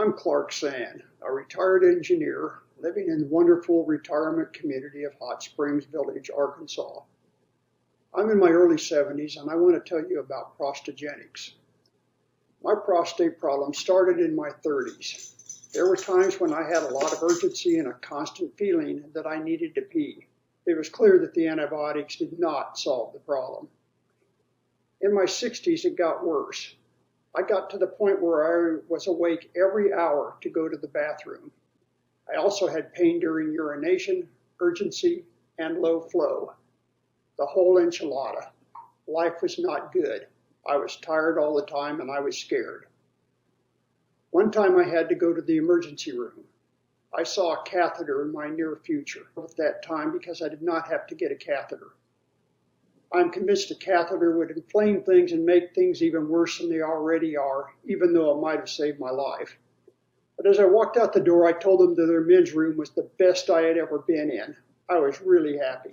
I'm Clark Sand, a retired engineer living in the wonderful retirement community of Hot Springs Village, Arkansas. I'm in my early 70s and I want to tell you about ProstaGenix. My prostate problem started in my 30s. There were times when I had a lot of urgency and a constant feeling that I needed to pee. It was clear that the antibiotics did not solve the problem. In my 60s, it got worse. I got to the point where I was awake every hour to go to the bathroom. I also had pain during urination, urgency, and low flow. The whole enchilada. Life was not good. I was tired all the time and I was scared. One time I had to go to the emergency room. I saw a catheter in my near future at that time because I did not have to get a catheter. I'm convinced a catheter would inflame things and make things even worse than they already are, even though it might have saved my life. But as I walked out the door, I told them that their men's room was the best I had ever been in. I was really happy.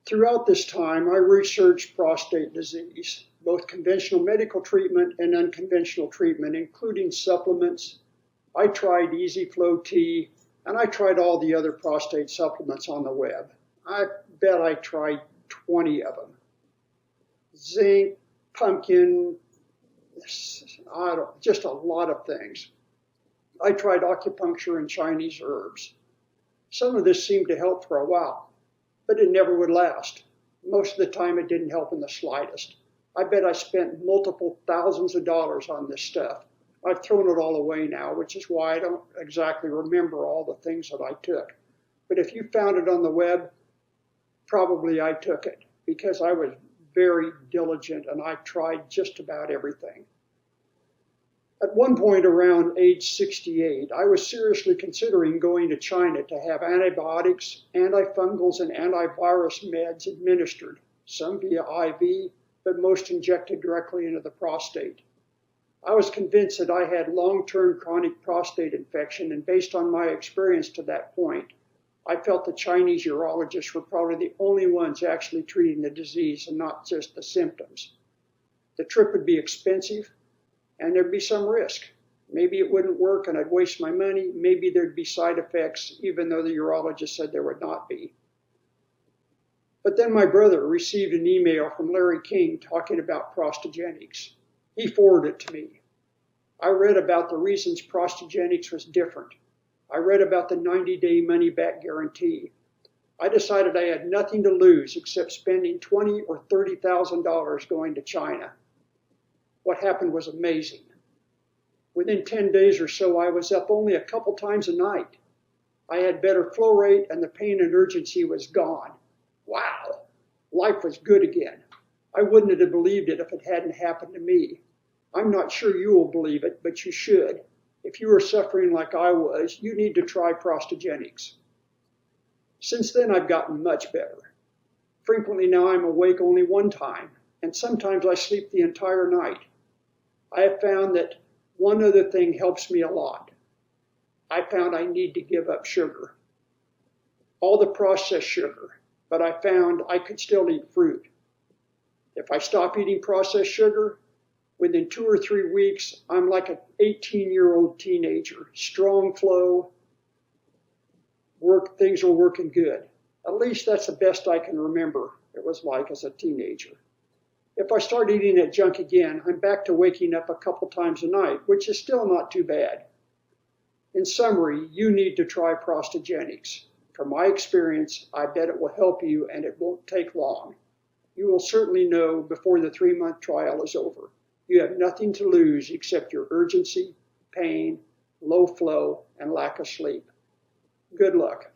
Throughout this time, I researched prostate disease, both conventional medical treatment and unconventional treatment, including supplements. I tried Easy Flow Tea, and I tried all the other prostate supplements on the web. I bet I tried 20 of them. Zinc, pumpkin, just a lot of things. I tried acupuncture and Chinese herbs. Some of this seemed to help for a while, but it never would last. Most of the time it didn't help in the slightest. I bet I spent multiple thousands of dollars on this stuff. I've thrown it all away now, which is why I don't exactly remember all the things that I took. But if you found it on the web, probably I took it because I was very diligent and I tried just about everything. At one point around age 68, I was seriously considering going to China to have antibiotics, antifungals, and antivirus meds administered, some via IV, but most injected directly into the prostate. I was convinced that I had long-term chronic prostate infection, and based on my experience to that point, I felt the Chinese urologists were probably the only ones actually treating the disease and not just the symptoms. The trip would be expensive and there'd be some risk. Maybe it wouldn't work and I'd waste my money. Maybe there'd be side effects, even though the urologist said there would not be. But then my brother received an email from Larry King talking about ProstaGenix. He forwarded it to me. I read about the reasons ProstaGenix was different. I read about the 90-day money-back guarantee. I decided I had nothing to lose except spending $20,000 or $30,000 going to China. What happened was amazing. Within 10 days or so, I was up only a couple times a night. I had better flow rate and the pain and urgency was gone. Wow, life was good again. I wouldn't have believed it if it hadn't happened to me. I'm not sure you will believe it, but you should. If you are suffering like I was, you need to try ProstaGenix. Since then, I've gotten much better. Frequently now I'm awake only one time, and sometimes I sleep the entire night. I have found that one other thing helps me a lot. I found I need to give up sugar. All the processed sugar, but I found I could still eat fruit. If I stop eating processed sugar, within 2 or 3 weeks, I'm like an 18-year-old teenager. Strong flow, things are working good. At least that's the best I can remember it was like as a teenager. If I start eating that junk again, I'm back to waking up a couple times a night, which is still not too bad. In summary, you need to try ProstaGenix. From my experience, I bet it will help you and it won't take long. You will certainly know before the 3-month trial is over. You have nothing to lose except your urgency, pain, low flow, and lack of sleep. Good luck.